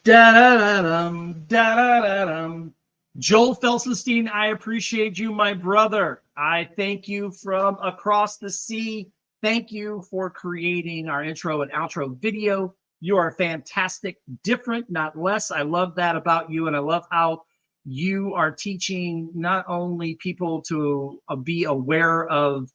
Da-da-da-dum, da-da-da-dum. Joel Felsenstein, I appreciate you, my brother. I thank you from across the sea. Thank you for creating our intro and outro video. You are fantastic, different, not less. I love that about you, and I love how you are teaching not only people to be aware of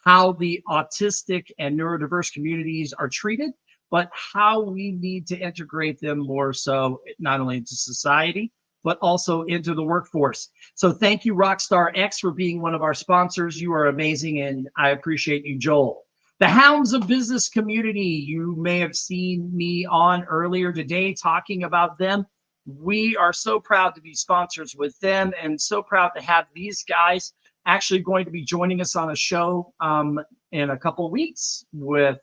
how the autistic and neurodiverse communities are treated, but how we need to integrate them more so, not only into society, but also into the workforce. So thank you, Rockstar X, for being one of our sponsors. You are amazing, and I appreciate you, Joel. The Hounds of Business Community, you may have seen me on earlier today talking about them. We are so proud to be sponsors with them and so proud to have these guys actually going to be joining us on a show in a couple of weeks with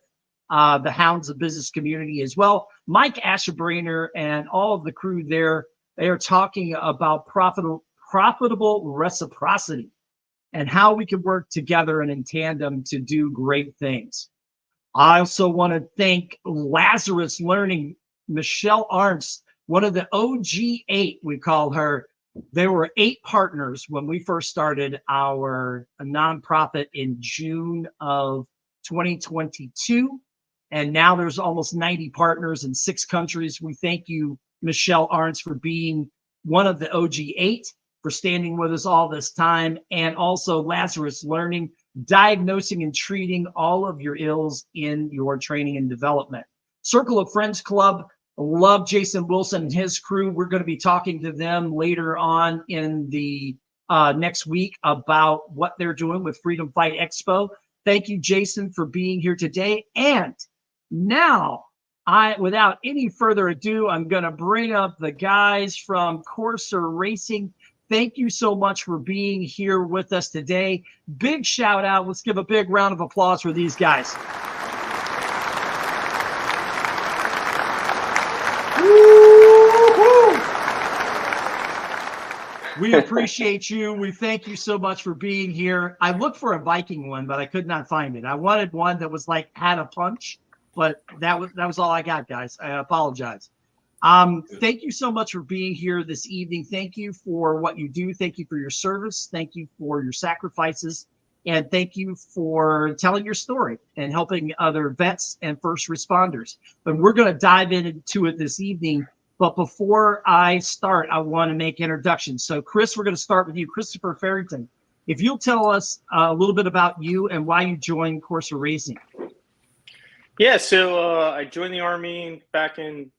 the Hounds of Business Community as well. Mike Ashebrainer and all of the crew there, they are talking about profitable reciprocity and how we can work together and in tandem to do great things. I also want to thank Lazarus Learning, Michelle Arntz, one of the OG 8, we call her. There were 8 partners when we first started our nonprofit in June of 2022. And now there's almost 90 partners in 6 countries. We thank you, Michelle Arntz, for being one of the OG 8, for standing with us all this time. And also Lazarus Learning, diagnosing and treating all of your ills in your training and development. Circle of Friends Club, love Jason Wilson and his crew. We're going to be talking to them later on in the next week about what they're doing with Freedom Fight Expo. Thank you, Jason, for being here today. And now, without any further ado, I'm going to bring up the guys from Corser Racing. Thank you so much for being here with us today. Big shout out. Let's give a big round of applause for these guys. Woo-hoo! We appreciate you. We thank you so much for being here. I looked for a Viking one, but I could not find it. I wanted one that was like had a punch, but that was all I got, guys. I apologize. Thank you so much for being here this evening. Thank you for what you do. Thank you for your service. Thank you for your sacrifices. And thank you for telling your story and helping other vets and first responders. But we're going to dive into it this evening. But before I start, I want to make introductions. So, Chris, we're going to start with you. Christopher Farrington, if you'll tell us a little bit about you and why you joined Corser Racing. Yeah, so I joined the Army back in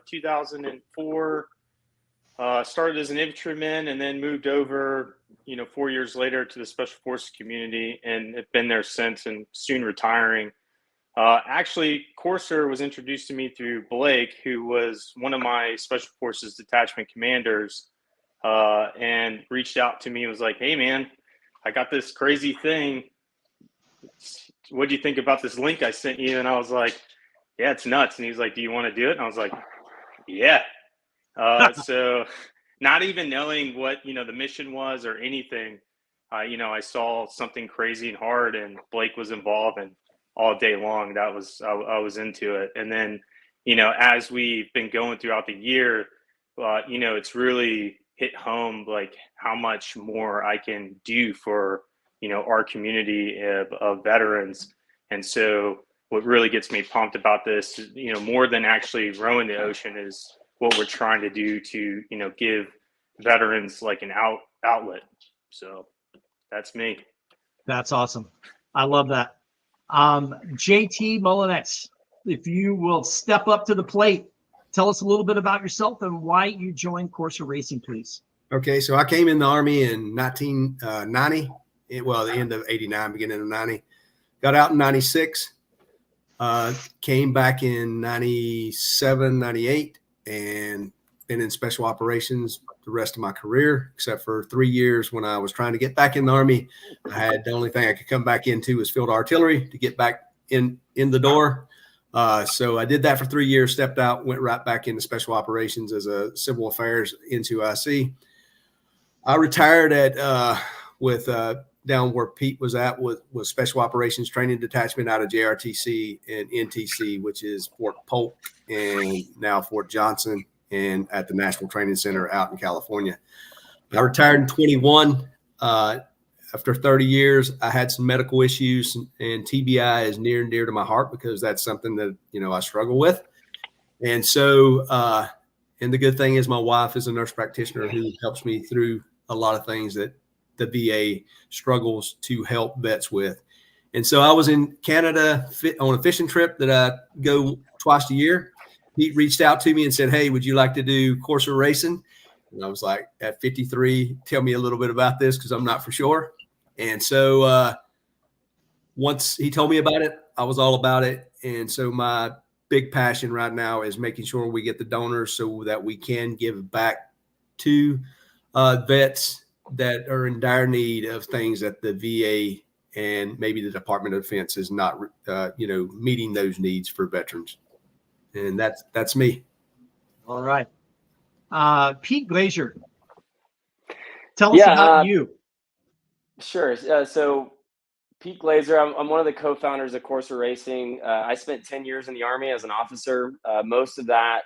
2004. Started as an infantryman and then moved over, 4 years later to the Special Forces community, and have been there since and soon retiring. Actually, Corser was introduced to me through Blake, who was one of my Special Forces detachment commanders, and reached out to me and was like, "Hey, man, I got this crazy thing. What do you think about this link I sent you?" And I was like, "Yeah, it's nuts." And he's like, "Do you want to do it?" And I was like, "Yeah." So not even knowing what, the mission was or anything, I saw something crazy and hard, and Blake was involved, and all day long, I was into it. And then, as we've been going throughout the year, it's really hit home, like how much more I can do for, our community of veterans. And so what really gets me pumped about this, more than actually rowing the ocean, is what we're trying to do to, give veterans like an outlet. So that's me. That's awesome. I love that. JT Mullen, if you will step up to the plate, tell us a little bit about yourself and why you joined Corser Racing, please. Okay, so I came in the Army in 1990. The end of 89, beginning of 90. Got out in 96. Came back in 97, 98, and been in special operations the rest of my career, except for 3 years when I was trying to get back in the Army. The only thing I could come back into was field artillery to get back in the door. So I did that for 3 years, stepped out, went right back into special operations as a civil affairs into IC. I retired with down where Pete was at with Special Operations Training Detachment out of JRTC and NTC, which is Fort Polk and now Fort Johnson. and at the National Training Center out in California. I retired in 21. After 30 years, I had some medical issues, and TBI is near and dear to my heart because that's something that, I struggle with. And so, and the good thing is my wife is a nurse practitioner who helps me through a lot of things that the VA struggles to help vets with. And so I was in Canada on a fishing trip that I go twice a year. He reached out to me and said, "Hey, would you like to do Corser Racing?" And I was like, at 53, tell me a little bit about this because I'm not for sure. And so once he told me about it, I was all about it. And so my big passion right now is making sure we get the donors so that we can give back to vets that are in dire need of things that the VA and maybe the Department of Defense is not, meeting those needs for veterans. And that's me. All right. Pete Glazier, tell us about you. Sure. So Pete Glazier, I'm one of the co-founders of Corser Racing. I spent 10 years in the Army as an officer. Most of that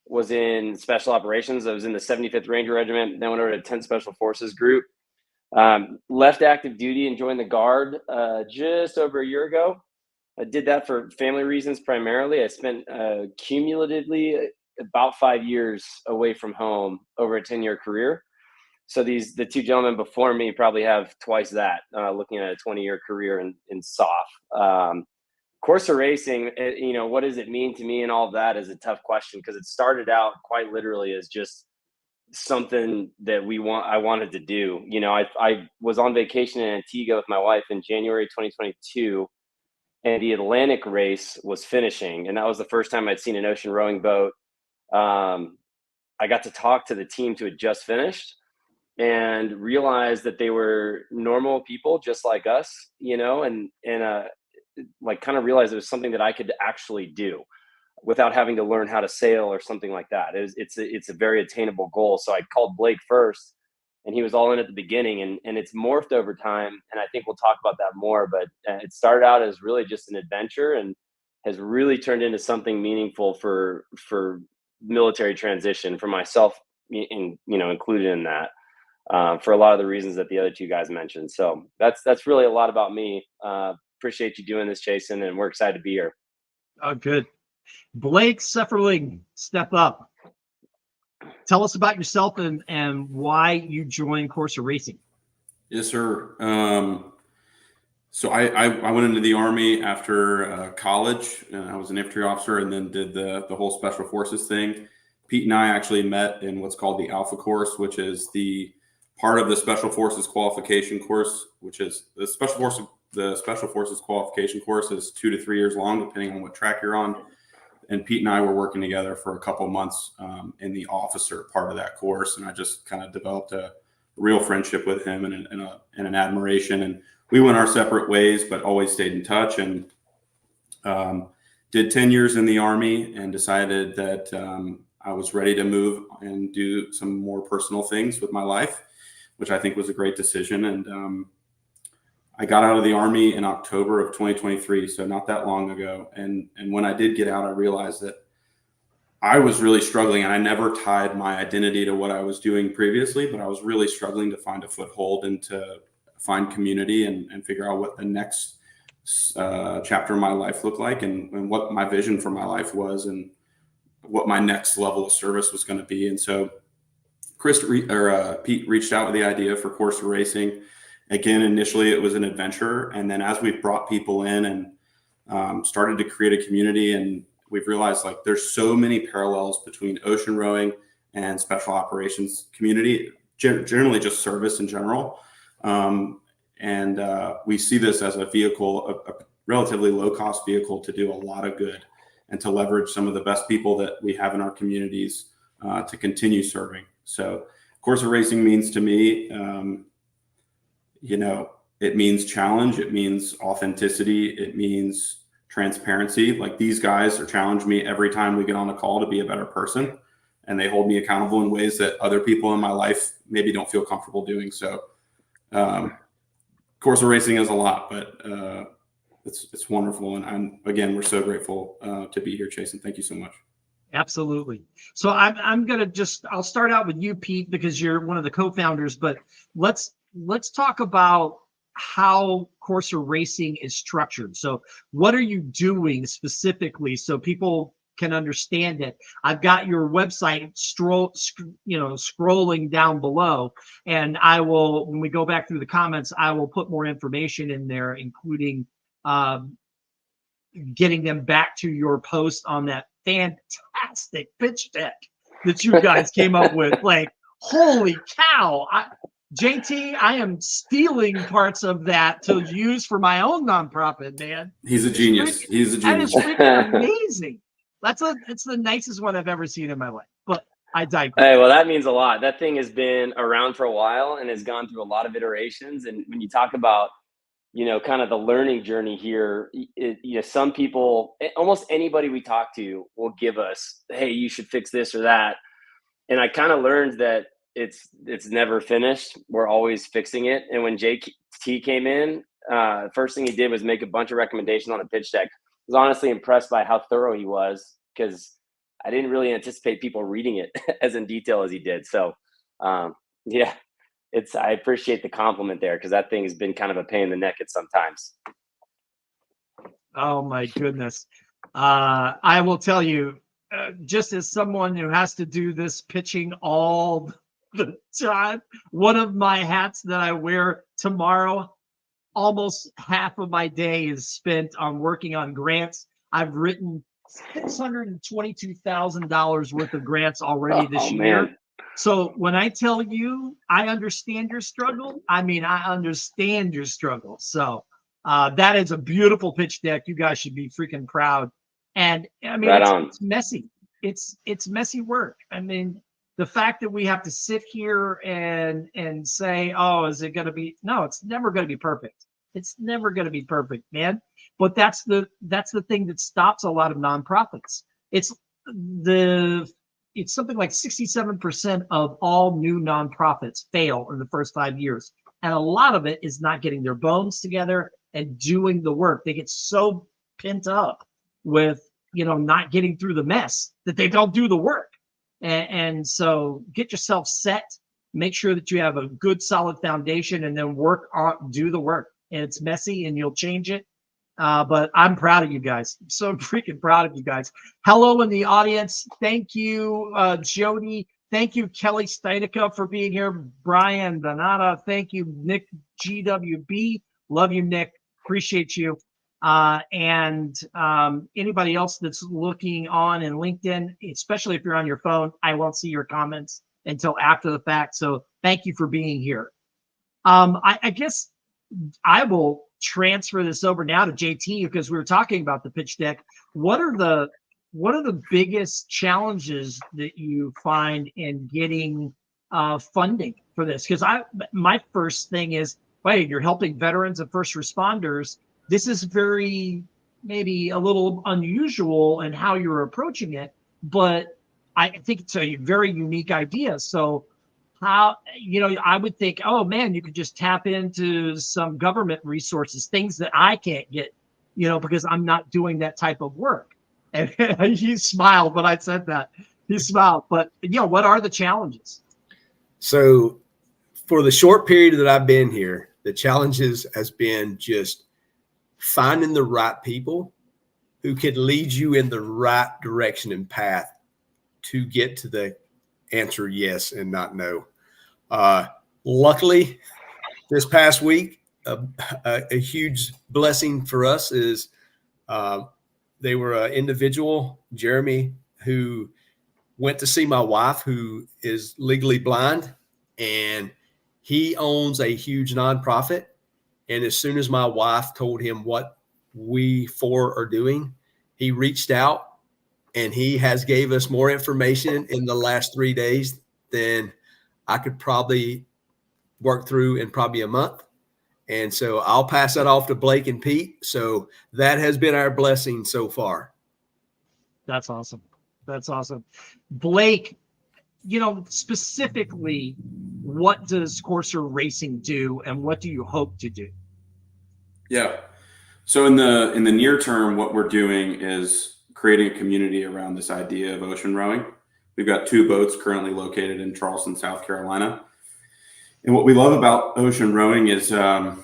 was in special operations. I was in the 75th Ranger Regiment, then went over to 10th Special Forces Group. Left active duty and joined the Guard just over a year ago. I did that for family reasons primarily. I spent cumulatively about 5 years away from home over a 10-year career. So the two gentlemen before me probably have twice that, looking at a 20-year career in SOF. Corser Racing, what does it mean to me and all of that is a tough question because it started out quite literally as just something that I wanted to do. I was on vacation in Antigua with my wife in January 2022, and the Atlantic race was finishing, and that was the first time I'd seen an ocean rowing boat. I got to talk to the team who had just finished and realized that they were normal people just like us, and kind of realized it was something that I could actually do without having to learn how to sail or something like that. It's a very attainable goal. So I called Blake first, and he was all in at the beginning, and it's morphed over time. And I think we'll talk about that more, but it started out as really just an adventure and has really turned into something meaningful for military transition for myself, included in that, for a lot of the reasons that the other two guys mentioned. So that's really a lot about me. Appreciate you doing this, Jason, and we're excited to be here. Oh, good. Blake Sefferling, step up. Tell us about yourself and why you joined Corser Racing. Yes, sir. So I went into the Army after college. I was an infantry officer and then did the whole special forces thing. Pete and I actually met in what's called the Alpha course, which is the part of the Special Forces qualification course, which is the Special Forces qualification course is 2 to 3 years long, depending on what track you're on. And Pete and I were working together for a couple months in the officer part of that course. And I just kind of developed a real friendship with him and an admiration. And we went our separate ways, but always stayed in touch, and did 10 years in the Army and decided that I was ready to move and do some more personal things with my life, which I think was a great decision. And I got out of the Army in October of 2023, so not that long ago. And when I did get out, I realized that I was really struggling, and I never tied my identity to what I was doing previously, but I was really struggling to find a foothold and to find community and figure out what the next chapter of my life looked like and what my vision for my life was and what my next level of service was going to be. And so Pete reached out with the idea for Corser Racing. Again, initially it was an adventure. And then as we've brought people in and started to create a community, and we've realized like there's so many parallels between ocean rowing and special operations community, generally just service in general. And we see this as a vehicle, a relatively low cost vehicle to do a lot of good and to leverage some of the best people that we have in our communities to continue serving. So Corser Racing means to me, it means challenge. It means authenticity. It means transparency. Like these guys are challenge me every time we get on a call to be a better person, and they hold me accountable in ways that other people in my life maybe don't feel comfortable doing. So Corser Racing is a lot, but it's wonderful. And again, we're so grateful to be here, Chase, and thank you so much. Absolutely. So I'm gonna I'll start out with you, Pete, because you're one of the co-founders. But let's talk about how Corser Racing is structured. So what are you doing specifically so people can understand it? I've got your website scrolling down below, and I will, when we go back through the comments, I will put more information in there, including getting them back to your post on that fantastic pitch deck that you guys came up with. Like, holy cow. JT, I am stealing parts of that to use for my own nonprofit, man. He's a genius. He's a That is genius. freaking amazing. It's the nicest one I've ever seen in my life. But I digress. Hey, well, that means a lot. That thing has been around for a while and has gone through a lot of iterations. And when you talk about, kind of the learning journey here, some people, almost anybody we talk to will give us, hey, you should fix this or that. And I kind of learned that it's never finished. We're always fixing it. And when JT came in, first thing he did was make a bunch of recommendations on the pitch deck. I was honestly impressed by how thorough he was, because I didn't really anticipate people reading it as in detail as he did. So, yeah. I appreciate the compliment there, because that thing has been kind of a pain in the neck at sometimes. Oh my goodness. I will tell you, just as someone who has to do this pitching all the time, one of my hats that I wear tomorrow, almost half of my day is spent on working on grants. I've written $622,000 worth of grants already this year. Man. So when I tell you I understand your struggle, I mean, I understand your struggle. So that is a beautiful pitch deck. You guys should be freaking proud. And I mean, it's messy. It's messy work. I mean, the fact that we have to sit here and say, oh, is it going to be? No, it's never going to be perfect. It's never going to be perfect, man. But that's the thing that stops a lot of nonprofits. It's something like 67% of all new nonprofits fail in the first 5 years. And a lot of it is not getting their bones together and doing the work. They get so pent up with, not getting through the mess that they don't do the work. And so get yourself set, make sure that you have a good solid foundation, and then do the work. And it's messy and you'll change it. But I'm proud of you guys. I'm so freaking proud of you guys. Hello in the audience. Thank you, Jody. Thank you, Kelly Steinica, for being here. Brian Donata. Thank you, Nick GWB. Love you, Nick. Appreciate you. And anybody else that's looking on in LinkedIn, especially if you're on your phone, I won't see your comments until after the fact. So thank you for being here. I guess I will transfer this over now to JT, because we were talking about the pitch deck. What are the biggest challenges that you find in getting funding for this? Because my first thing is, wait, you're helping veterans and first responders. This is maybe a little unusual in how you're approaching it, but I think it's a very unique idea. So how, I would think, oh man, you could just tap into some government resources, things that I can't get, because I'm not doing that type of work. And he smiled when I said that. He smiled. But what are the challenges? So for the short period that I've been here, the challenges has been just finding the right people who can lead you in the right direction and path to get to the answer yes and not no. Luckily, this past week, a huge blessing for us is they were an individual, Jeremy, who went to see my wife, who is legally blind, and he owns a huge nonprofit. And as soon as my wife told him what we four are doing, he reached out, and he has gave us more information in the last 3 days than I could probably work through in probably a month. And so I'll pass that off to Blake and Pete. So that has been our blessing so far. That's awesome. That's awesome. Blake, specifically, what does Corser Racing do, and what do you hope to do? Yeah. So in the near term, what we're doing is creating a community around this idea of ocean rowing. We've got 2 boats currently located in Charleston, South Carolina. And what we love about ocean rowing is, I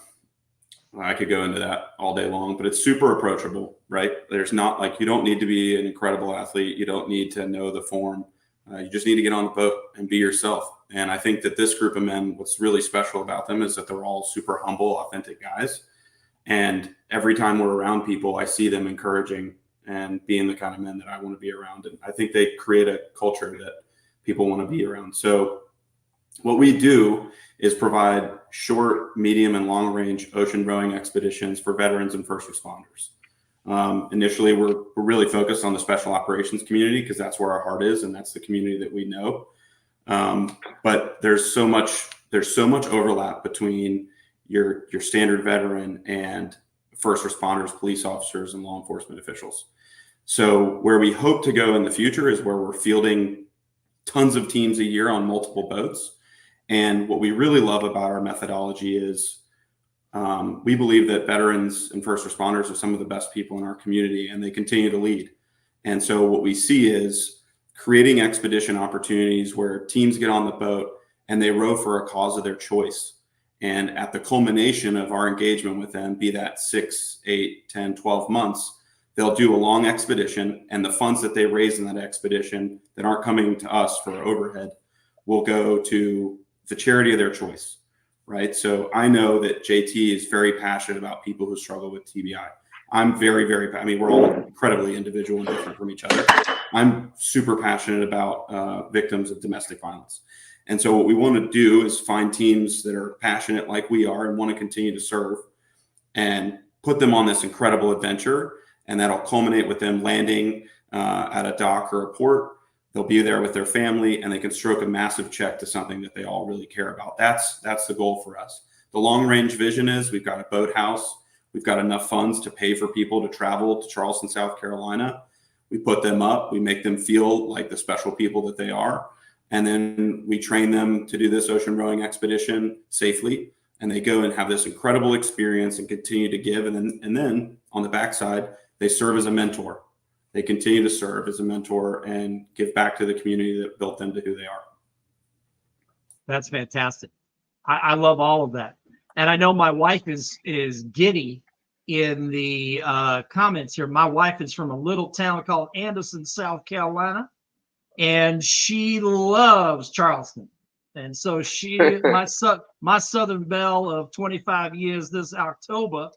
could go into that all day long, but it's super approachable, right? There's not like, you don't need to be an incredible athlete. You don't need to know the form. You just need to get on the boat and be yourself. And I think that this group of men, what's really special about them is that they're all super humble, authentic guys. And every time we're around people, I see them encouraging and being the kind of men that I want to be around. And I think they create a culture that people want to be around. So what we do is provide short, medium, and long range ocean rowing expeditions for veterans and first responders. Initially, we're really focused on the special operations community because that's where our heart is, and that's the community that we know. But there's so much overlap between your standard veteran and first responders, police officers, and law enforcement officials. So where we hope to go in the future is where we're fielding tons of teams a year on multiple boats. And what we really love about our methodology is we believe that veterans and first responders are some of the best people in our community, and they continue to lead. And so what we see is creating expedition opportunities where teams get on the boat and they row for a cause of their choice. And at the culmination of our engagement with them, be that 6, 8, 10, 12 months, they'll do a long expedition, and the funds that they raise in that expedition that aren't coming to us for overhead will go to the charity of their choice, right? So I know that JT is very passionate about people who struggle with TBI. I'm very, we're all incredibly individual and different from each other. I'm super passionate about victims of domestic violence. And so what we want to do is find teams that are passionate like we are and want to continue to serve and put them on this incredible adventure. And that'll culminate with them landing at a dock or a port. They'll be there with their family, and they can stroke a massive check to something that they all really care about. That's the goal for us. The long range vision is we've got a boathouse. We've got enough funds to pay for people to travel to Charleston, South Carolina. We put them up. We make them feel like the special people that they are. And then we train them to do this ocean rowing expedition safely. And they go and have this incredible experience and continue to give. And then on the backside, they serve as a mentor. They continue to serve as a mentor and give back to the community that built them to who they are. That's fantastic. I love all of that. And I know my wife is giddy in the comments here. My wife is from a little town called Anderson, South Carolina, and she loves Charleston. And so my Southern Belle of 25 years this October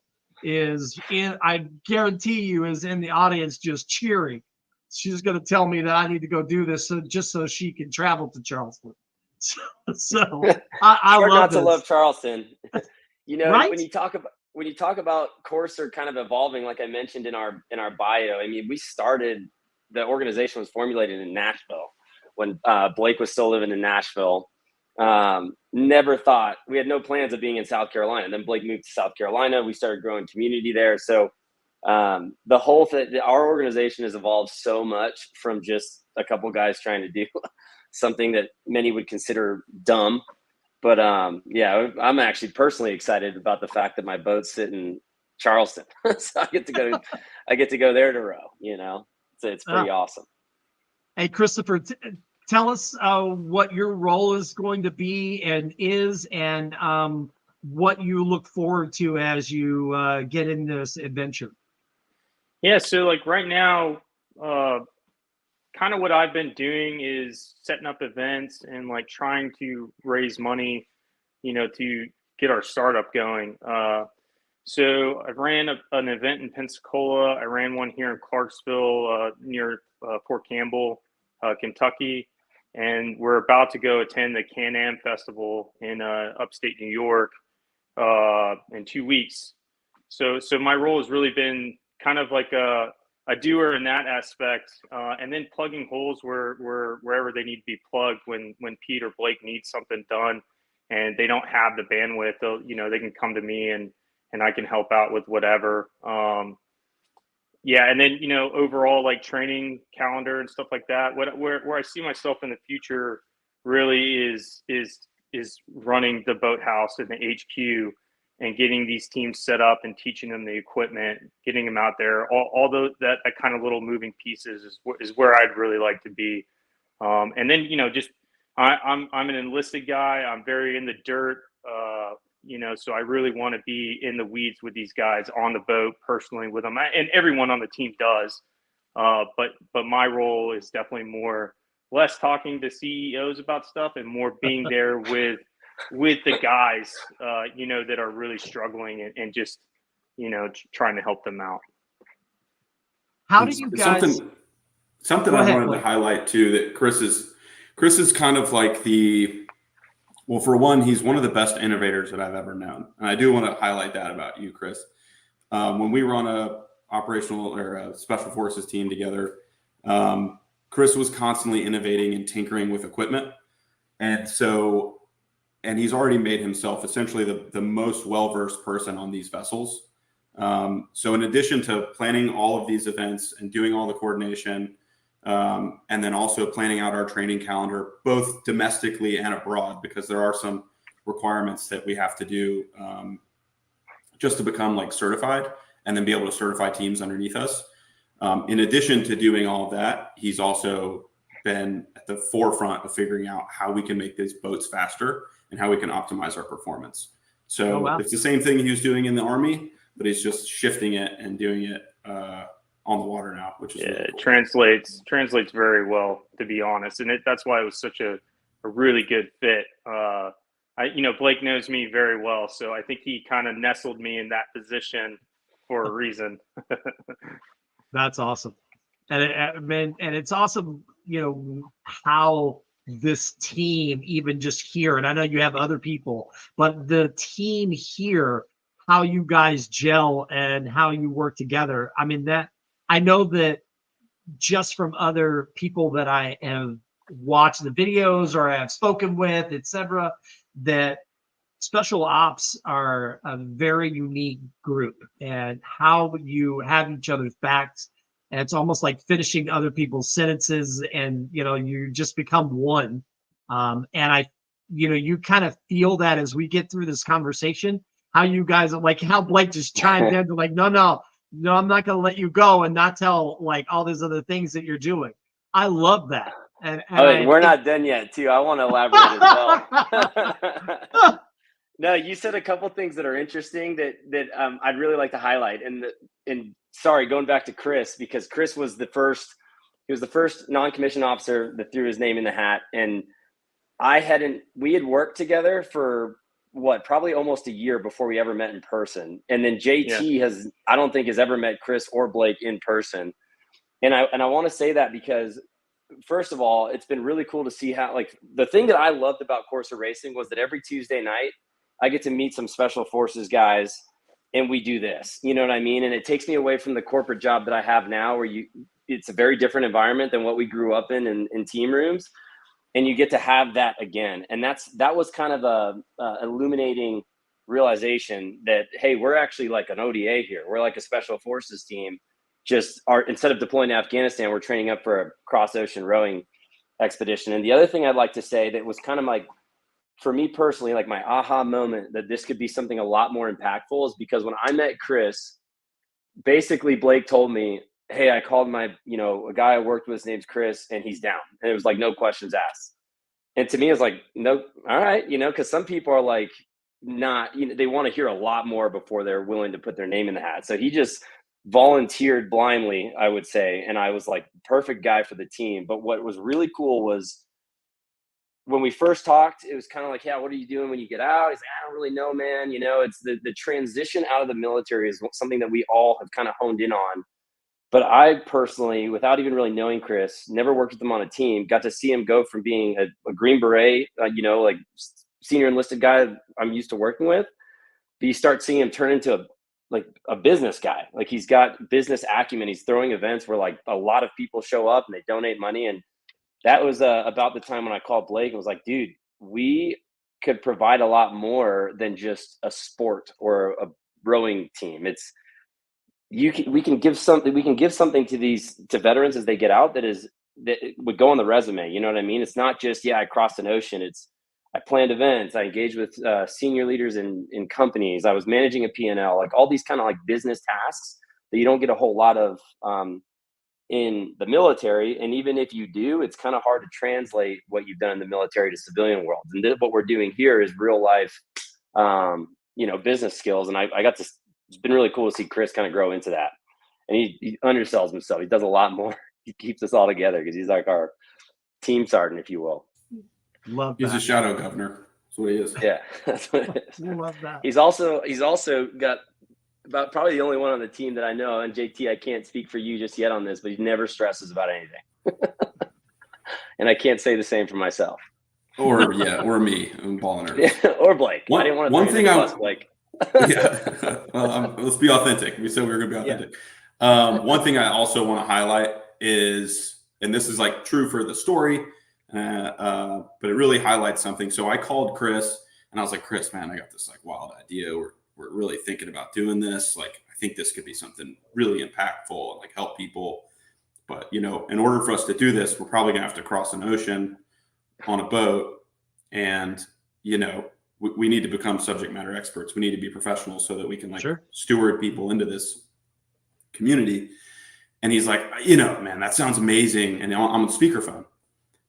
is I guarantee you is in the audience just cheering. She's going to tell me that I need to go do this just so she can travel to Charleston. So I hard love not this. to love Charleston. You know, Right? when you talk about Corser kind of evolving, like I mentioned in our bio, I mean, the organization was formulated in Nashville when Blake was still living in Nashville. Never thought, we had no plans of being in South Carolina. Then Blake moved to South Carolina. We started growing community there. So the whole thing, our organization has evolved so much from just a couple guys trying to do something that many would consider dumb. But yeah, I'm actually personally excited about the fact that my boat's sitting in Charleston. So I get to go there to row, you know, so it's pretty awesome. Hey, Christopher, tell us what your role is going to be and what you look forward to as you get in this adventure. Yeah, so like right now, kind of what I've been doing is setting up events and like trying to raise money, you know, to get our startup going. So I ran an event in Pensacola. I ran one here in Clarksville near Fort Campbell, Kentucky. And we're about to go attend the Can-Am Festival in upstate New York in 2 weeks. So my role has really been kind of like a doer in that aspect, and then plugging holes wherever they need to be plugged when Pete or Blake needs something done and they don't have the bandwidth. They can come to me and I can help out with whatever. Yeah, and then overall like training calendar and stuff like that. Where I see myself in the future really is running the boathouse and the HQ and getting these teams set up and teaching them the equipment, getting them out there, all those, that kind of little moving pieces is where I'd really like to be. And then, just I'm an enlisted guy. I'm very in the dirt, so I really want to be in the weeds with these guys on the boat personally with them. And everyone on the team does. But my role is definitely less talking to CEOs about stuff and more being there with the guys, that are really struggling and just, trying to help them out. How do you guys? Something I wanted to highlight too, that Chris is kind of like well, for one, he's one of the best innovators that I've ever known. And I do want to highlight that about you, Chris. When we were on a operational or a special forces team together, Chris was constantly innovating and tinkering with equipment. And he's already made himself essentially the most well-versed person on these vessels. So in addition to planning all of these events and doing all the coordination, and then also planning out our training calendar, both domestically and abroad, because there are some requirements that we have to do just to become certified and then be able to certify teams underneath us. In addition to doing all of that, he's also been at the forefront of figuring out how we can make these boats faster and how we can optimize our performance. So It's the same thing he was doing in the Army, but he's just shifting it and doing it on the water now, which is really cool. It translates very well, to be honest. And that's why it was such a really good fit. Blake knows me very well, so I think he kind of nestled me in that position for a reason. That's awesome. And it's awesome, how this team, even just here, and I know you have other people, but the team here, how you guys gel and how you work together. I mean, I know that just from other people that I have watched the videos or I have spoken with, etc., that special ops are a very unique group, and how you have each other's backs. And it's almost like finishing other people's sentences, and you just become one. And you kind of feel that as we get through this conversation, how you guys are how Blake just chimed in to no, I'm not going to let you go and not tell all these other things that you're doing. I love that. And we're not done yet too. I want to elaborate as well. No, you said a couple things that are interesting that I'd really like to highlight. And sorry, going back to Chris, because Chris was the first non-commissioned officer that threw his name in the hat. And we had worked together for probably almost a year before we ever met in person. And then JT I don't think has ever met Chris or Blake in person. And I want to say that because, first of all, it's been really cool to see how, the thing that I loved about Corser Racing was that every Tuesday night, I get to meet some special forces guys and we do this, you know what I mean? And it takes me away from the corporate job that I have now, where it's a very different environment than what we grew up in team rooms. And you get to have that again. And that was kind of a illuminating realization that, hey, we're actually like an ODA here. We're like a special forces team. Instead of deploying to Afghanistan, we're training up for a cross ocean rowing expedition. And the other thing I'd like to say that was kind of for me personally, my aha moment that this could be something a lot more impactful is because when I met Chris, basically Blake told me, hey, I called a guy I worked with, his name's Chris, and he's down. And it was no questions asked. And to me, it's no, all right, because some people are not, they want to hear a lot more before they're willing to put their name in the hat. So he just volunteered blindly, I would say. And I was perfect guy for the team. But what was really cool was when we first talked, it was kind of yeah, what are you doing when you get out? He's I don't really know, man. It's the transition out of the military is something that we all have kind of honed in on. But I personally, without even really knowing Chris, never worked with him on a team, got to see him go from being a Green Beret, senior enlisted guy I'm used to working with. But you start seeing him turn into a business guy. He's got business acumen. He's throwing events where a lot of people show up and they donate money. And that was about the time when I called Blake and was dude, we could provide a lot more than just a sport or a rowing team. We can give something to veterans as they get out that would go on the resume. You know what I mean? It's not just, I crossed an ocean. I planned events. I engaged with senior leaders in companies. I was managing a P&L, like all these kind of like business tasks that you don't get a whole lot of in the military. And even if you do, it's kind of hard to translate what you've done in the military to civilian world. And what we're doing here is real life, business skills. And I got to, it's been really cool to see Chris kind of grow into that. And he undersells himself. He does a lot more. He keeps us all together because he's like our team sergeant, if you will. Love that. He's a shadow governor. That's what he is. Yeah, that's what it is. Love that. He's also got about probably the only one on the team that I know. And JT, I can't speak for you just yet on this, but he never stresses about anything. And I can't say the same for myself. Or me. I'm balling her. Yeah, or Blake. I didn't want to one thing I Blake. Yeah. Well, let's be authentic. We said we were going to be authentic. Yeah. One thing I also want to highlight is, and this is like true for the story, but it really highlights something. So I called Chris and I was like, Chris, man, I got this like wild idea. We're really thinking about doing this. Like, I think this could be something really impactful and like help people. But, in order for us to do this, we're probably going to have to cross an ocean on a boat. And, we need to become subject matter experts. We need to be professionals so that we can steward people into this community. And he's like, man, that sounds amazing. And I'm on speakerphone.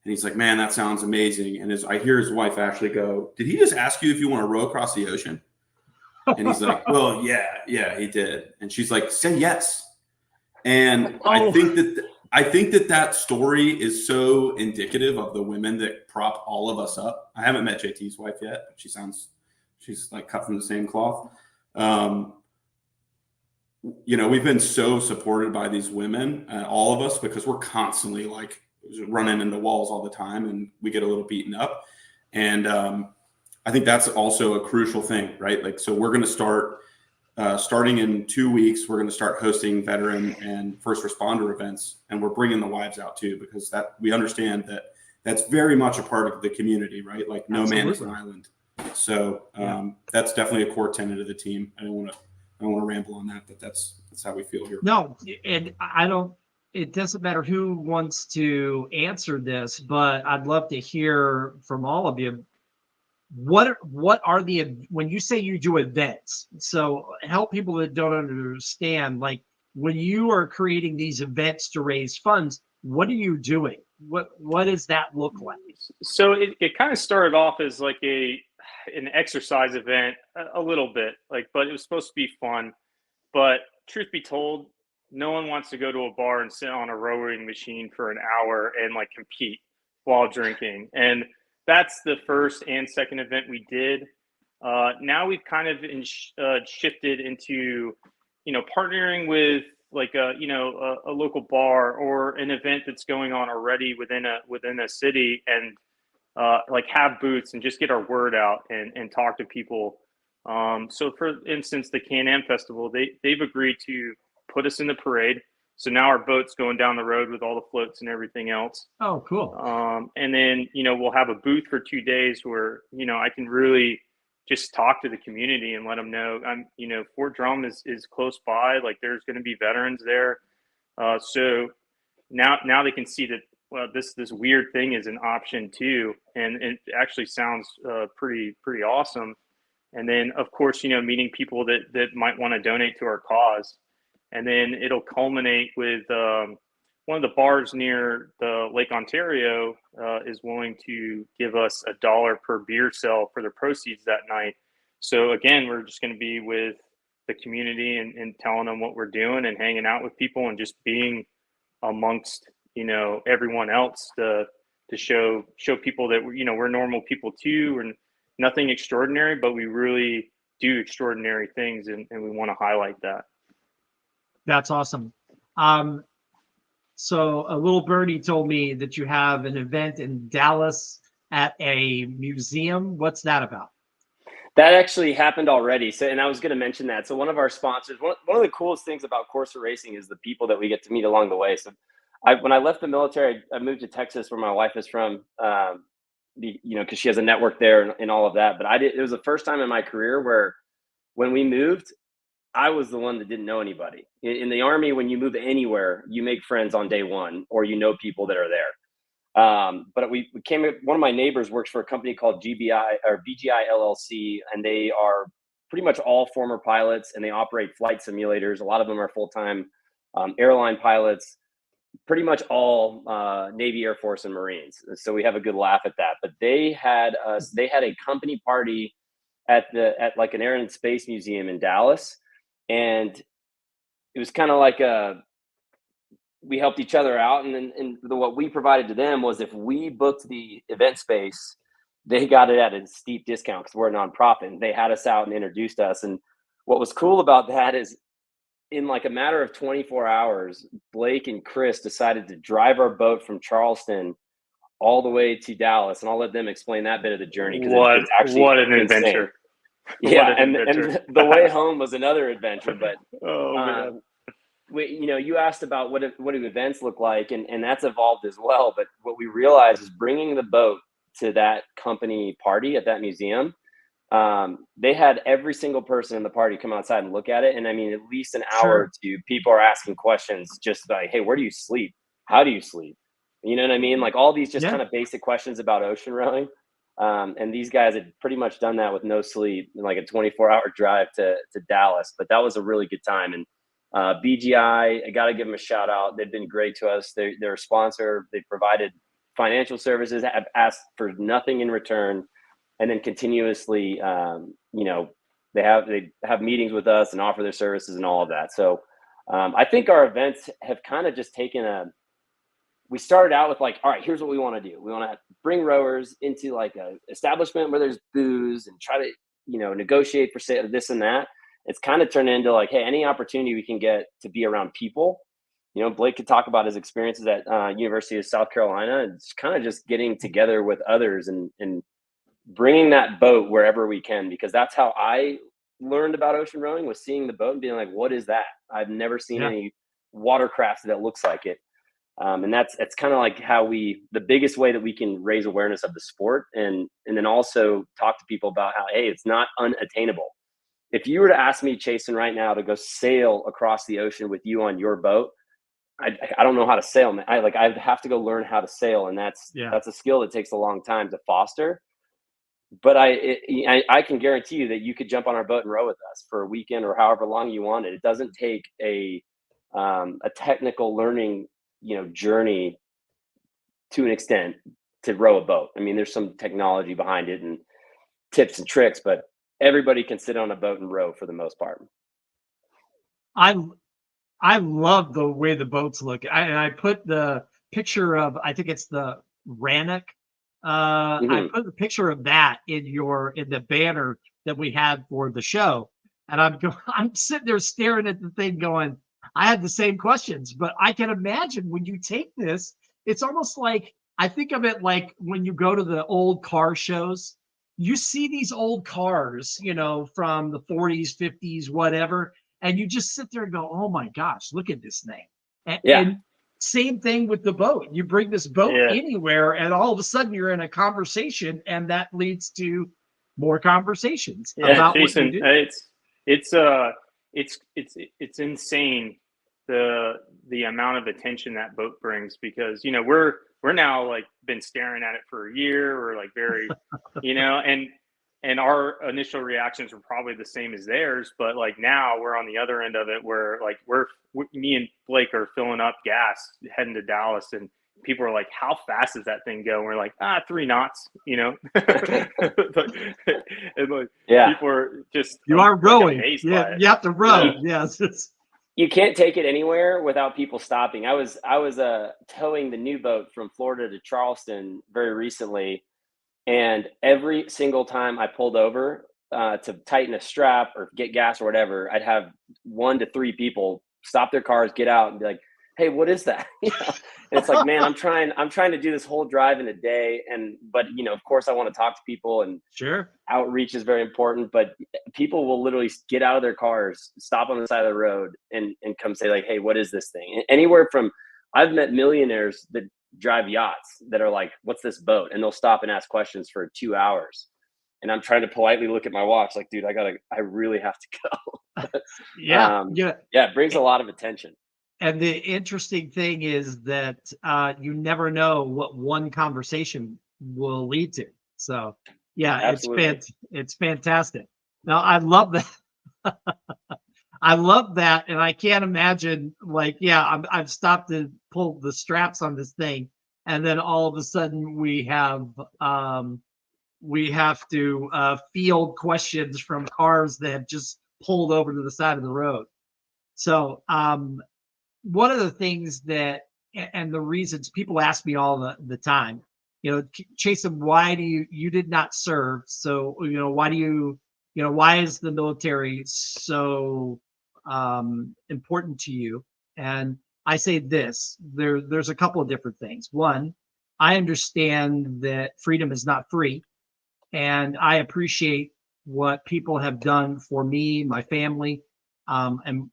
And he's like, man, that sounds amazing. And I hear his wife actually go, did he just ask you if you want to row across the ocean? And he's like, well, yeah, he did. And she's like, say yes. And I think that story is so indicative of the women that prop all of us up. I haven't met JT's wife yet, but she's like cut from the same cloth. We've been so supported by these women, all of us, because we're constantly like running into walls all the time and we get a little beaten up. And I think that's also a crucial thing, right? Like, so we're going to starting in 2 weeks, we're going to start hosting veteran and first responder events. And we're bringing the wives out too, because we understand that that's very much a part of the community, right? Like no man is an island. So that's definitely a core tenet of the team. I don't want to ramble on that, but that's how we feel here. No, and it doesn't matter who wants to answer this, but I'd love to hear from all of you. What are when you say you do events, so help people that don't understand, like when you are creating these events to raise funds, what are you doing? What does that look like? So it kind of started off as like an exercise event a little bit, but it was supposed to be fun. But truth be told, no one wants to go to a bar and sit on a rowing machine for an hour and like compete while drinking. And that's the first and second event we did. Now we've kind of shifted into, partnering with like a local bar or an event that's going on already within a city, and like have booths and just get our word out and talk to people. So for instance, the Can-Am Festival, they've agreed to put us in the parade. So now our boat's going down the road with all the floats and everything else. Oh, cool. And then, we'll have a booth for 2 days where, I can really just talk to the community and let them know Fort Drum is close by. Like there's going to be veterans there. So now they can see that, well, this weird thing is an option too. And it actually sounds pretty awesome. And then of course, meeting people that might want to donate to our cause. And then it'll culminate with one of the bars near the Lake Ontario is willing to give us $1 per beer sale for the proceeds that night. So again, we're just going to be with the community and telling them what we're doing and hanging out with people and just being amongst, everyone else to show people that we're normal people too. We're nothing extraordinary, but we really do extraordinary things, and we want to highlight that. That's awesome. So a little birdie told me that you have an event in Dallas at a museum. What's that about? That actually happened already. So, and I was going to mention that. So one of our sponsors, one of the coolest things about Corser Racing is the people that we get to meet along the way. So when I left the military, I moved to Texas where my wife is from, because she has a network there and all of that. But it was the first time in my career where when we moved, I was the one that didn't know anybody. In the Army, when you move anywhere, you make friends on day one, or people that are there. But we came, one of my neighbors works for a company called BGI LLC, and they are pretty much all former pilots, and they operate flight simulators. A lot of them are full-time airline pilots, pretty much all Navy, Air Force, and Marines. So we have a good laugh at that. But they had a company party at like an Air and Space Museum in Dallas, and it was kind of like we helped each other out, and what we provided to them was if we booked the event space, they got it at a steep discount because we're a nonprofit, and they had us out and introduced us. And what was cool about that is in like a matter of 24 hours, Blake and Chris decided to drive our boat from Charleston all the way to Dallas. And I'll let them explain that bit of the journey. It's actually what an insane. adventure. Yeah. And the way home was another adventure, but man. you asked about what do events look like, and that's evolved as well. But what we realized is bringing the boat to that company party at that museum, they had every single person in the party come outside and look at it. And I mean, at least an hour or two, people are asking questions just like, hey, where do you sleep? How do you sleep? You know what I mean? Like all these just kind of basic questions about ocean rowing. And these guys had pretty much done that with no sleep in like a 24-hour drive to Dallas. But that was a really good time. And BGI, I got to give them a shout out. They've been great to us. They're a sponsor. They provided financial services, have asked for nothing in return, and then continuously, they have meetings with us and offer their services and all of that. So I think our events have kind of just we started out with like, all right, here's what we want to do. We want to bring rowers into like a establishment where there's booze and try to, negotiate for this and that. It's kind of turned into like, hey, any opportunity we can get to be around people. Blake could talk about his experiences at University of South Carolina, and it's kind of just getting together with others and bringing that boat wherever we can, because that's how I learned about ocean rowing, was seeing the boat and being like, what is that? I've never seen any watercraft that looks like it. And that's kind of like the biggest way that we can raise awareness of the sport, and then also talk to people about how, hey, it's not unattainable. If you were to ask me, Chasen, right now to go sail across the ocean with you on your boat, I don't know how to sail, man. I have to go learn how to sail, and that's a skill that takes a long time to foster. But I can guarantee you that you could jump on our boat and row with us for a weekend or however long you wanted. It doesn't take a technical learning, journey to an extent to row a boat. I mean, there's some technology behind it and tips and tricks, but everybody can sit on a boat and row for the most part. I love the way the boats look. I put the picture of, I think it's the Rannoch. I put the picture of that in the banner that we had for the show. And I'm sitting there staring at the thing going, I had the same questions, but I can imagine when you take this, it's almost like, I think of it like when you go to the old car shows, you see these old cars, from the 40s, 50s, whatever. And you just sit there and go, oh my gosh, look at this thing. And same thing with the boat. You bring this boat anywhere, and all of a sudden you're in a conversation, and that leads to more conversations about Jason, what you do. It's insane the amount of attention that boat brings, because we're now like been staring at it for a year. We're like very and our initial reactions were probably the same as theirs, but like now we're on the other end of it, where like me and Blake are filling up gas heading to Dallas, and people are like, how fast does that thing go? And we're like, 3 knots, and like, people are just, you are rowing. You have to row. Yes. You can't take it anywhere without people stopping. I was towing the new boat from Florida to Charleston very recently, and every single time I pulled over to tighten a strap or get gas or whatever, I'd have 1 to 3 people stop their cars, get out, and be like, "Hey, what is that?" And it's like, man, I'm trying to do this whole drive in a day, but of course, I want to talk to people, and outreach is very important. But people will literally get out of their cars, stop on the side of the road, and come say like, "Hey, what is this thing?" Anywhere from, I've met millionaires that drive yachts that are like, "What's this boat?" And they'll stop and ask questions for 2 hours. And I'm trying to politely look at my watch, like, dude, I really have to go. It brings a lot of attention. And the interesting thing is that you never know what one conversation will lead to. So yeah, Absolutely. it's fantastic. Now I love that. I love that, and I can't imagine like, yeah, I've stopped to pull the straps on this thing, and then all of a sudden we have to field questions from cars that have just pulled over to the side of the road. So one of the things that, and the reasons people ask me all the time, Chasen, why do you did not serve? So, why do why is the military so important to you? And I say this, there's a couple of different things. One, I understand that freedom is not free, and I appreciate what people have done for me, my family, and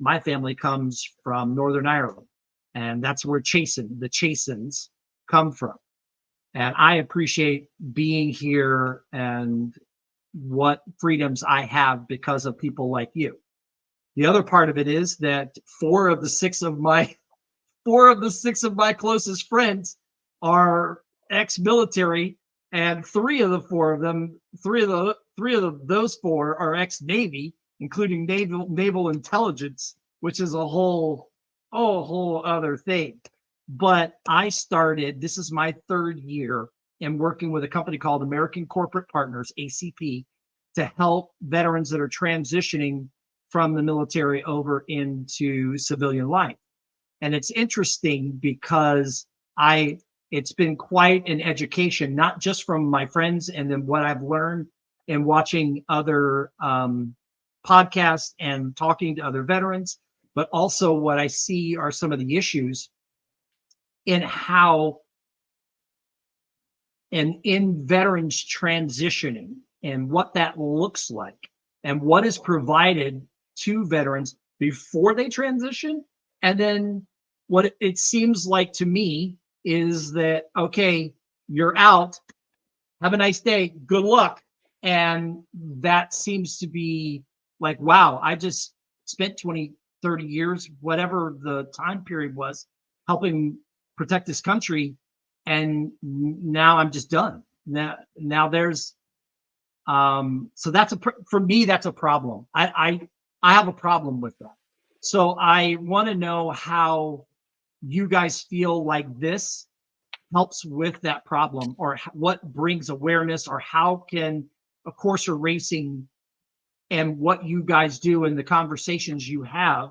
my family comes from Northern Ireland, and that's where the Chasens come from. And I appreciate being here and what freedoms I have because of people like you. The other part of it is that four of the six of my closest friends are ex-military, and three of those four are ex-Navy, including naval intelligence, which is a whole other thing. But this is my third year in working with a company called American Corporate Partners, ACP, to help veterans that are transitioning from the military over into civilian life. And it's interesting because it's been quite an education, not just from my friends and then what I've learned in watching other podcasts and talking to other veterans, but also what I see are some of the issues in in veterans transitioning and what that looks like and what is provided to veterans before they transition. And then what it seems like to me is that, okay, you're out, have a nice day, good luck. And that seems to be like, wow, I just spent 20, 30 years, whatever the time period was, helping protect this country, and now I'm just done. Now there's so for me, that's a problem. I have a problem with that. So I want to know how you guys feel like this helps with that problem, or what brings awareness, or how can a Corser Racing and what you guys do and the conversations you have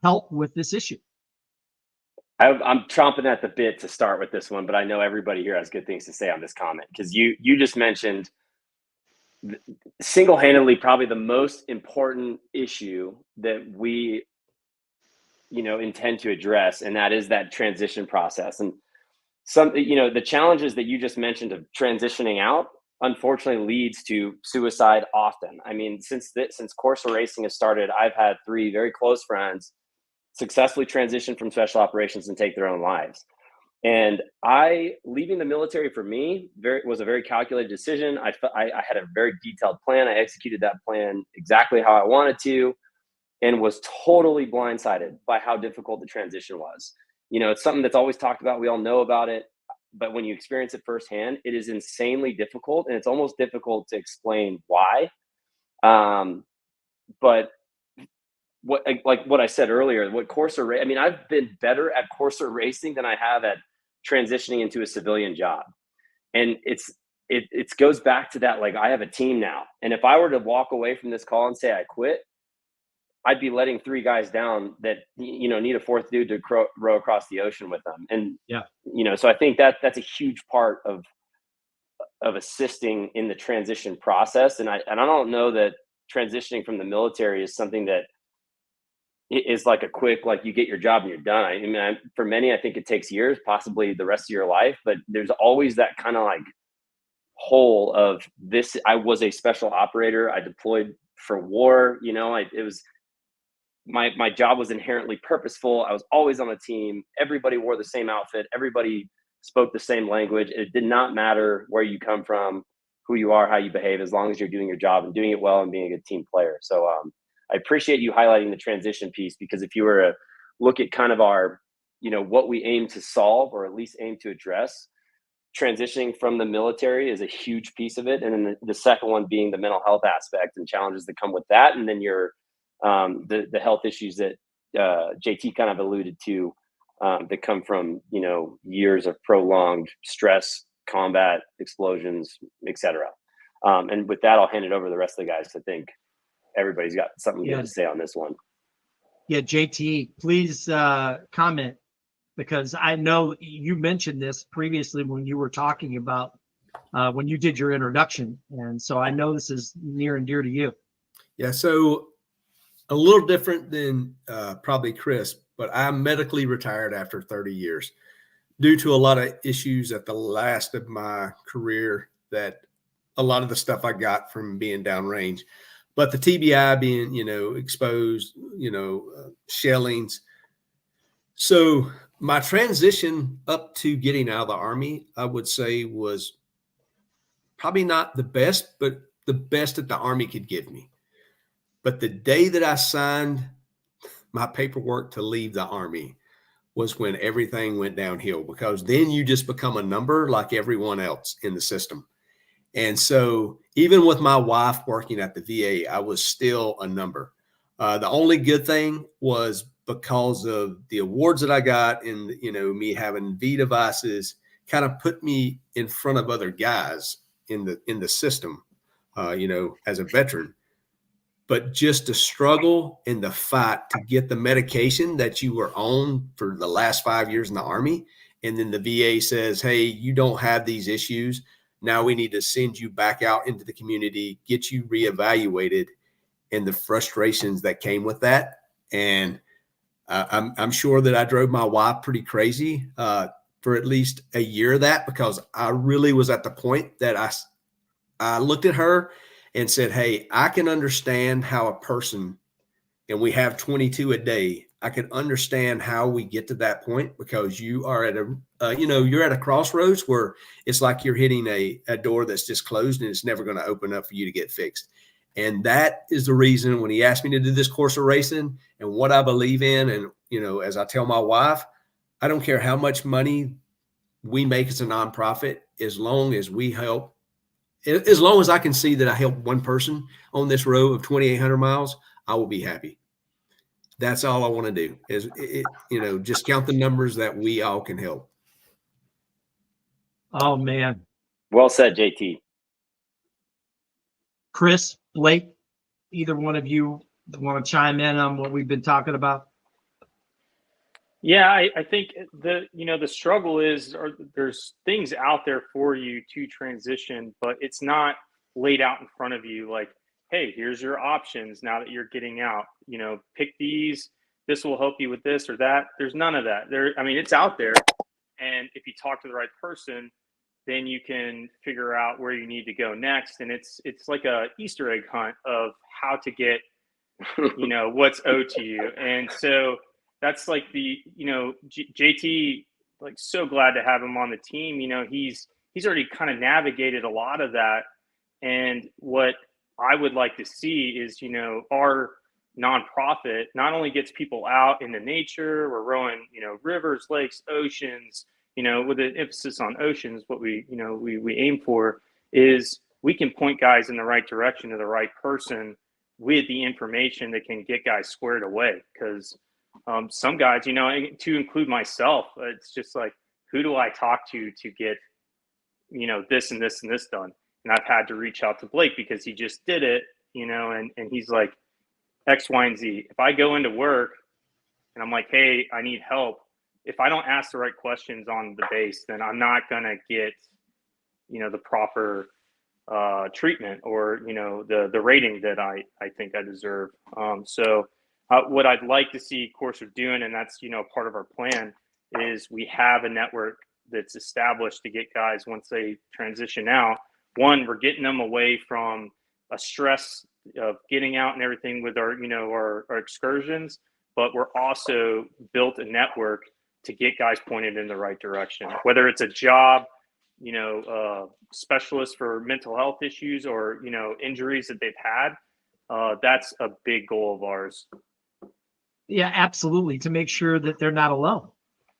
help with this issue? I'm chomping at the bit to start with this one, but I know everybody here has good things to say on this comment, because you just mentioned single-handedly probably the most important issue that we intend to address, and that is that transition process. And the challenges that you just mentioned of transitioning out unfortunately leads to suicide often. I mean, since Corser Racing has started, I've had 3 very close friends successfully transition from special operations and take their own lives. And leaving the military for me was a very calculated decision. I had a very detailed plan. I executed that plan exactly how I wanted to, and was totally blindsided by how difficult the transition was. It's something that's always talked about. We all know about it, but when you experience it firsthand, it is insanely difficult, and it's almost difficult to explain why. But what I said earlier, I've been better at Corser Racing than I have at transitioning into a civilian job. And it goes back to that, like, I have a team now. And if I were to walk away from this call and say I quit, I'd be letting 3 guys down that, need a 4th dude to row across the ocean with them. And, yeah, so I think that's a huge part of assisting in the transition process. And I don't know that transitioning from the military is something that is like a quick, like, you get your job and you're done. I mean, for many, I think it takes years, possibly the rest of your life, but there's always that kind of like hole of this. I was a special operator. I deployed for war. It was my job was inherently purposeful. I was always on a team. Everybody wore the same outfit. Everybody spoke the same language. It did not matter where you come from, who you are, how you behave, as long as you're doing your job and doing it well and being a good team player. So, I appreciate you highlighting the transition piece, because if you were to look at kind of our, what we aim to solve, or at least aim to address, transitioning from the military is a huge piece of it. And then the second one being the mental health aspect and challenges that come with that. And then your, the health issues that JT kind of alluded to, that come from, years of prolonged stress, combat, explosions, etc. And with that, I'll hand it over to the rest of the guys to think. Everybody's got something good to say on this one. Yeah, JT, please comment, because I know you mentioned this previously when you were talking about when you did your introduction. And so I know this is near and dear to you. Yeah, so a little different than probably Chris, but I'm medically retired after 30 years due to a lot of issues at the last of my career, that a lot of the stuff I got from being downrange. But the TBI being, exposed, shellings. So my transition up to getting out of the Army, I would say, was probably not the best, but the best that the Army could give me. But the day that I signed my paperwork to leave the Army was when everything went downhill, because then you just become a number like everyone else in the system. And so even with my wife working at the VA, I was still a number. The only good thing was because of the awards that I got, and, me having V devices kind of put me in front of other guys in the system, as a veteran. But just the struggle and the fight to get the medication that you were on for the last 5 years in the Army, and then the VA says, hey, you don't have these issues. Now we need to send you back out into the community, get you reevaluated, and the frustrations that came with that. And I'm sure that I drove my wife pretty crazy for at least a year of that, because I really was at the point that I looked at her and said, hey, I can understand how a person, and we have 22 a day, I can understand how we get to that point, because you are at you're at a crossroads where it's like you're hitting a door that's just closed and it's never going to open up for you to get fixed. And that is the reason when he asked me to do this Corser Racing and what I believe in. And, as I tell my wife, I don't care how much money we make as a nonprofit, as long as we help, as long as I can see that I help one person on this road of 2,800 miles, I will be happy. That's all I want to do is, just count the numbers that we all can help. Oh, man. Well said, JT. Chris, Blake, either one of you want to chime in on what we've been talking about? Yeah, I think the struggle is, there's things out there for you to transition, but it's not laid out in front of you like, hey, here's your options now that you're getting out. Pick these. This will help you with this or that. There's none of that. It's out there, and if you talk to the right person, then you can figure out where you need to go next. And it's like a Easter egg hunt of how to get, what's owed to you. And so that's like JT, like, so glad to have him on the team. He's already kind of navigated a lot of that. And what I would like to see is, our nonprofit not only gets people out into nature, we're rowing, rivers, lakes, oceans, with an emphasis on oceans. What we aim for is we can point guys in the right direction to the right person with the information that can get guys squared away. Because some guys, to include myself, it's just like, who do I talk to get, this and this and this done? And I've had to reach out to Blake because he just did it, and he's like, X, Y, and Z. If I go into work and I'm like, hey, I need help, if I don't ask the right questions on the base, then I'm not going to get, the proper treatment or, the rating that I think I deserve. So what I'd like to see Corser doing, and that's, part of our plan, is we have a network that's established to get guys once they transition out. One, we're getting them away from a stress of getting out and everything with our, our excursions, but we're also built a network to get guys pointed in the right direction, whether it's a job, specialist for mental health issues or, injuries that they've had. that's a big goal of ours. Yeah, absolutely. To make sure that they're not alone.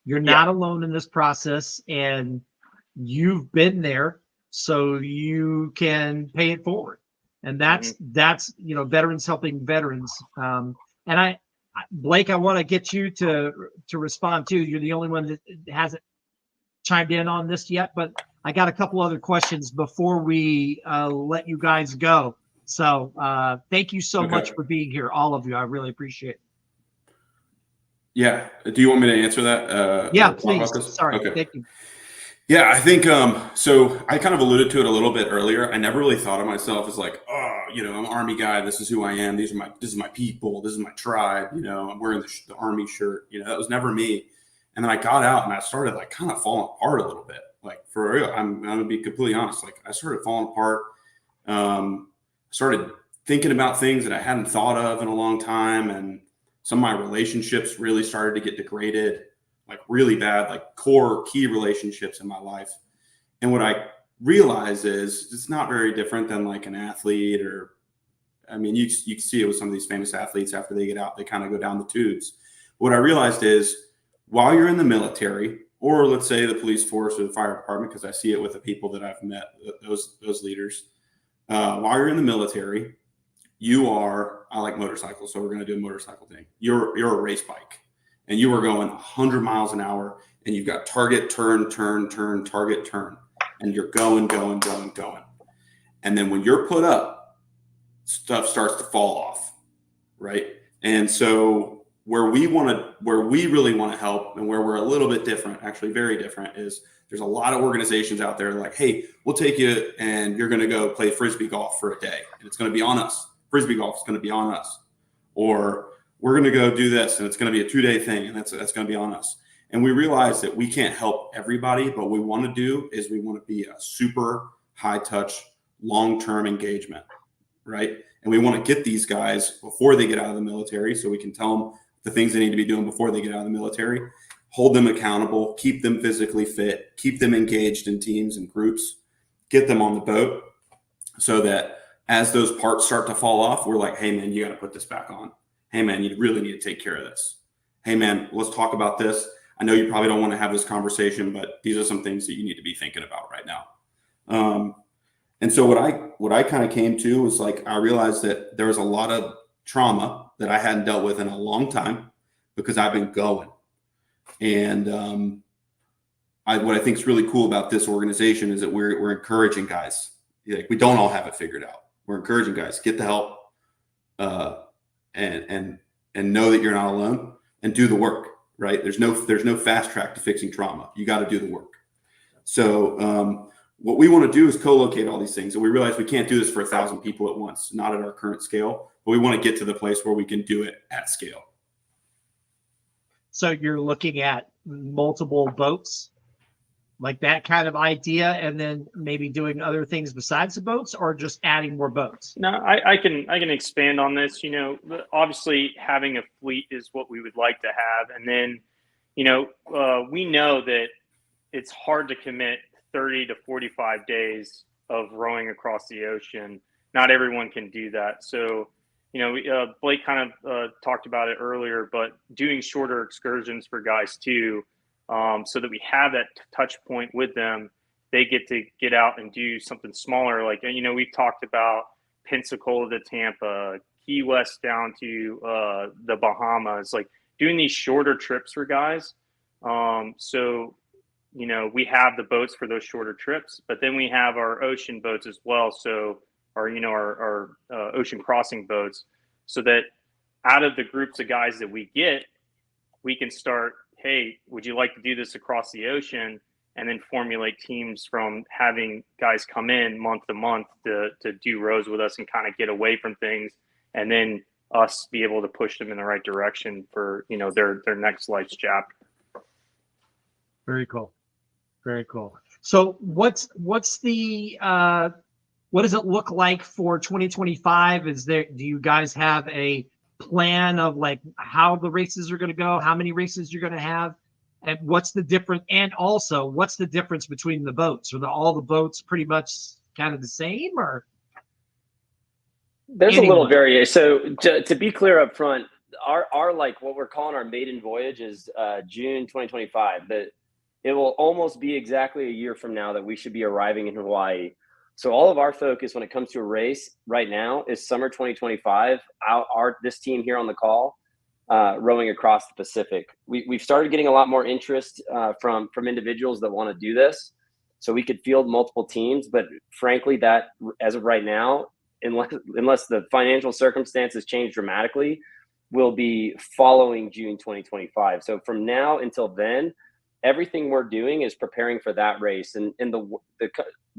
You're not alone in this process, and you've been there, so you can pay it forward. And that's veterans helping veterans. And Blake, I want to get you to respond too. You're the only one that hasn't chimed in on this yet, but I got a couple other questions before we let you guys go. So thank you so much for being here, all of you. I really appreciate it. Yeah. Do you want me to answer that? Yeah, please. Sorry. Okay. Thank you. Yeah, I think so I kind of alluded to it a little bit earlier. I never really thought of myself as like, oh, I'm an Army guy. This is who I am. This is my people. This is my tribe. I'm wearing the Army shirt. That was never me. And then I got out and I started like kind of falling apart a little bit. Like for real, I'm gonna be completely honest. Like I started falling apart. Started thinking about things that I hadn't thought of in a long time, and some of my relationships really started to get degraded, like really bad, like core key relationships in my life. And what I realize is it's not very different than like an athlete, or you can see it with some of these famous athletes. After they get out, they kind of go down the tubes. What I realized is while you're in the military, or let's say the police force or the fire department, because I see it with the people that I've met, those leaders, while you're in the military, I like motorcycles, so we're going to do a motorcycle thing. You're a race bike, and you are going 100 miles an hour, and you've got target, turn, target, turn, and you're going. And then when you're put up, stuff starts to fall off, right? And so where we really want to help, and where we're a little bit different, actually very different, is there's a lot of organizations out there like, hey, we'll take you and you're going to go play Frisbee golf for a day, and it's going to be on us. Frisbee golf is going to be on us. Or we're going to go do this, and it's going to be a 2-day thing, and that's going to be on us. And we realize that we can't help everybody, but what we want to do is we want to be a super high touch, long-term engagement, right? And we want to get these guys before they get out of the military, so we can tell them the things they need to be doing before they get out of the military, hold them accountable, keep them physically fit, keep them engaged in teams and groups, get them on the boat, so that as those parts start to fall off, we're like, hey man, you got to put this back on. Hey man, you really need to take care of this. Hey man, let's talk about this. I know you probably don't want to have this conversation, but these are some things that you need to be thinking about right now. And so what I kind of came to was like, I realized that there was a lot of trauma that I hadn't dealt with in a long time because I've been going. And what I think is really cool about this organization is that we're encouraging guys. Like, we don't all have it figured out. We're encouraging guys, get the help, and know that you're not alone, and do the work. Right? There's no fast track to fixing trauma. You got to do the work. So what we want to do is co-locate all these things, and we realize we can't do this for 1,000 people at once, not at our current scale. But we want to get to the place where we can do it at scale. So you're looking at multiple boats, like that kind of idea, and then maybe doing other things besides the boats, or just adding more boats? No, I can expand on this. Obviously having a fleet is what we would like to have. And then, we know that it's hard to commit 30 to 45 days of rowing across the ocean. Not everyone can do that. So, Blake kind of talked about it earlier, but doing shorter excursions for guys too, so that we have that touch point with them. They get to get out and do something smaller. Like, we've talked about Pensacola to Tampa, Key West down to the Bahamas, like doing these shorter trips for guys. So, we have the boats for those shorter trips, but then we have our ocean boats as well. So our ocean crossing boats, so that out of the groups of guys that we get, we can start, hey, would you like to do this across the ocean? And then formulate teams from having guys come in month to month to do rows with us and kind of get away from things, and then us be able to push them in the right direction for, their next life's chapter. Very cool. Very cool. So what's the what does it look like for 2025? Do you guys have a plan of like how the races are going to go, how many races you're going to have, and what's the difference? And also, what's the difference between the boats? Are all the boats pretty much kind of the same, or? There's a Anyone. little variation. So to be clear up front, our like what we're calling our maiden voyage is June 2025. But it will almost be exactly a year from now that we should be arriving in Hawaii. So all of our focus when it comes to a race right now is summer 2025. This team here on the call, rowing across the Pacific. We've started getting a lot more interest from individuals that want to do this. So we could field multiple teams, but frankly, that as of right now, unless the financial circumstances change dramatically, will be following June 2025. So from now until then, everything we're doing is preparing for that race. And the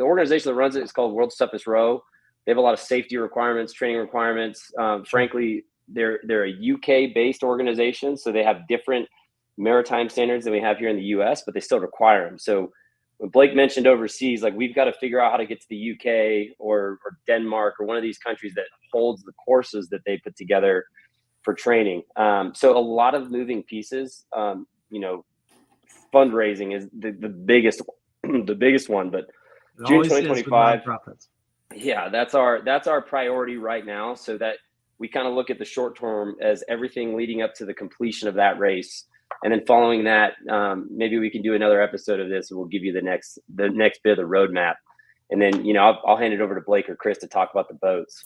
organization that runs it is called World's Toughest Row. They have a lot of safety requirements, training requirements. Frankly, they're a UK-based organization, so they have different maritime standards than we have here in the US, but they still require them. So when Blake mentioned overseas, like we've got to figure out how to get to the UK or Denmark or one of these countries that holds the courses that they put together for training. So a lot of moving pieces. Fundraising is the biggest one, but June 2025. Yeah, that's our priority right now. So that we kind of look at the short term as everything leading up to the completion of that race. And then following that, maybe we can do another episode of this and we'll give you the next bit of the roadmap. And then, I'll hand it over to Blake or Chris to talk about the boats.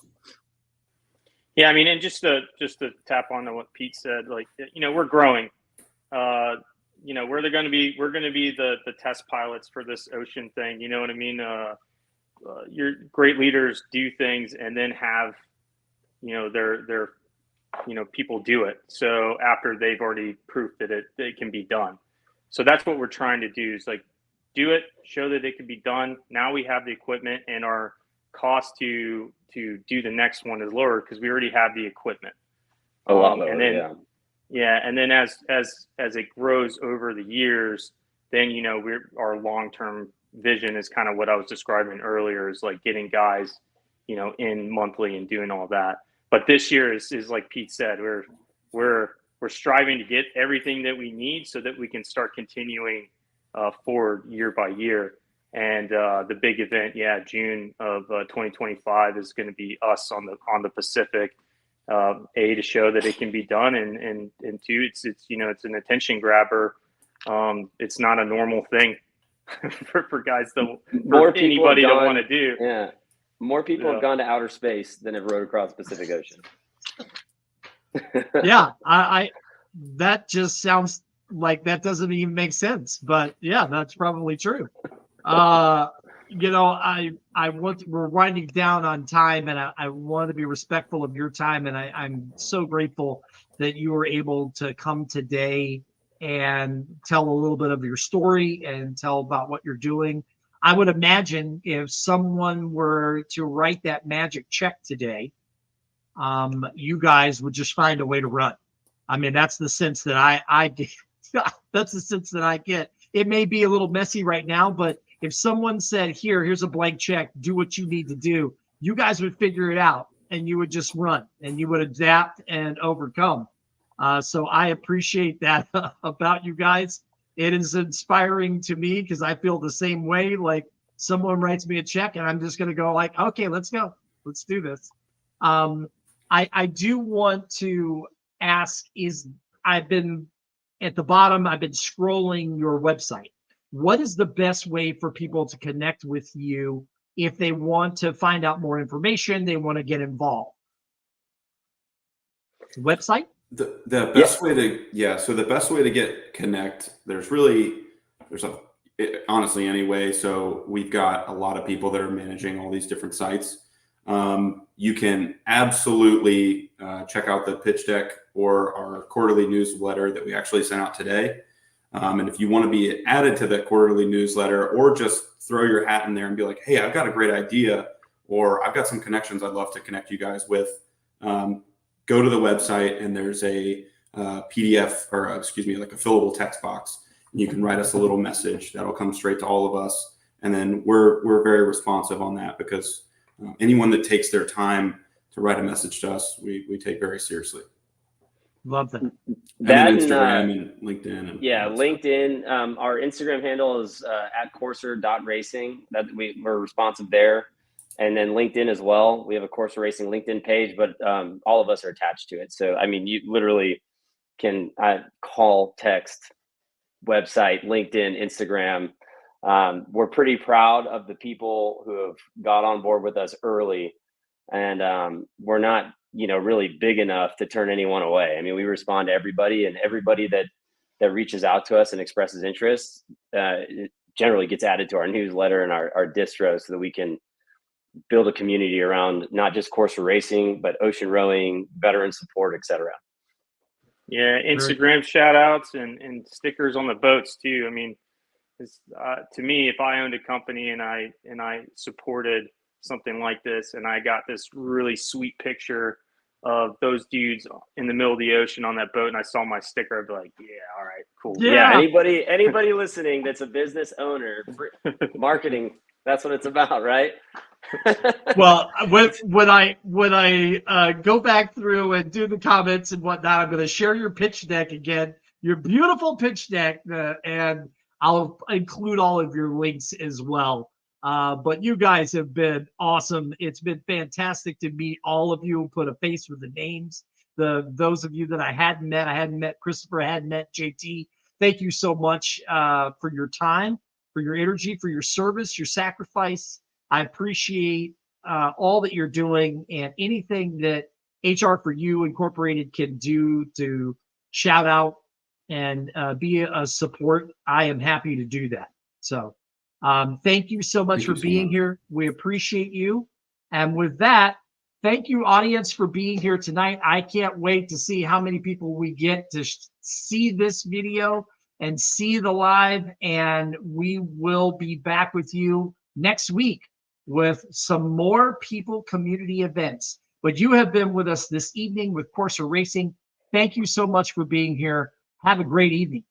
Yeah, I mean, and just to tap on to what Pete said, like, we're growing. We're going to be the test pilots for this ocean thing. You know what I mean? Your great leaders do things and then have, their people do it. So after they've already proved that it can be done. So that's what we're trying to do is like, do it, show that it can be done. Now we have the equipment and our cost to do the next one is lower because we already have the equipment. A lot lower, and then, yeah. And then as it grows over the years, then, our long-term vision is kind of what I was describing earlier is like getting guys, in monthly and doing all that. But this year is like Pete said, we're striving to get everything that we need so that we can start continuing forward year by year. And the big event, June of 2025 is going to be us on the Pacific. To show that it can be done, and two, it's an attention grabber. It's not a normal thing for guys to anybody to want to do. Yeah, more people have gone to outer space than have rowed across the Pacific Ocean. Yeah, I that just sounds like that doesn't even make sense, but yeah, that's probably true. We're winding down on time, and I want to be respectful of your time, and I'm so grateful that you were able to come today and tell a little bit of your story and tell about what you're doing. I would imagine if someone were to write that magic check today, you guys would just find a way to run. I mean, that's the sense that I get. That's the sense that I get. It may be a little messy right now, but if someone said, here's a blank check, do what you need to do, you guys would figure it out and you would just run and you would adapt and overcome. So I appreciate that about you guys. It is inspiring to me because I feel the same way. Like someone writes me a check and I'm just going to go like, okay, let's go. Let's do this. I do want to ask I've been at the bottom, I've been scrolling your website. What is the best way for people to connect with you if they want to find out more information, they want to get involved? Website? The best way to get connect, honestly anyway. So we've got a lot of people that are managing all these different sites. You can absolutely check out the pitch deck or our quarterly newsletter that we actually sent out today. And if you want to be added to that quarterly newsletter or just throw your hat in there and be like, hey, I've got a great idea, or I've got some connections I'd love to connect you guys with, go to the website and there's a PDF like a fillable text box. And you can write us a little message that'll come straight to all of us. And then we're very responsive on that because anyone that takes their time to write a message to us, we take very seriously. Love that. That and Instagram and LinkedIn. LinkedIn. Our Instagram handle is at corser.racing. That we're responsive there. and then LinkedIn as well. We have a Corser Racing LinkedIn page, but all of us are attached to it. So, I mean, you literally can call, text, website, LinkedIn, Instagram. We're pretty proud of the people who have got on board with us early, and we're not, really big enough to turn anyone away. I mean, we respond to everybody, and everybody that reaches out to us and expresses interest generally gets added to our newsletter and our distro, so that we can build a community around not just Corser Racing, but ocean rowing, veteran support, etc. Yeah, Instagram shout outs and stickers on the boats too. I mean, to me, if I owned a company and I supported something like this, and I got this really sweet picture of those dudes in the middle of the ocean on that boat, and I saw my sticker, I'd be like, yeah, all right, cool. Yeah, anybody listening that's a business owner, marketing, that's what it's about, right? Well, when I go back through and do the comments and whatnot, I'm going to share your pitch deck again, your beautiful pitch deck, and I'll include all of your links as well. But you guys have been awesome. It's been fantastic to meet all of you, put a face with the names. Those of you that I hadn't met Christopher, I hadn't met JT. Thank you so much for your time, for your energy, for your service, your sacrifice. I appreciate all that you're doing, and anything that HR for You Incorporated can do to shout out and be a support. I am happy to do that. So thank you so much for being here. We appreciate you. And with that, thank you, audience, for being here tonight. I can't wait to see how many people we get to see this video and see the live. And we will be back with you next week with some more people community events. But you have been with us this evening with Corser Racing. Thank you so much for being here. Have a great evening.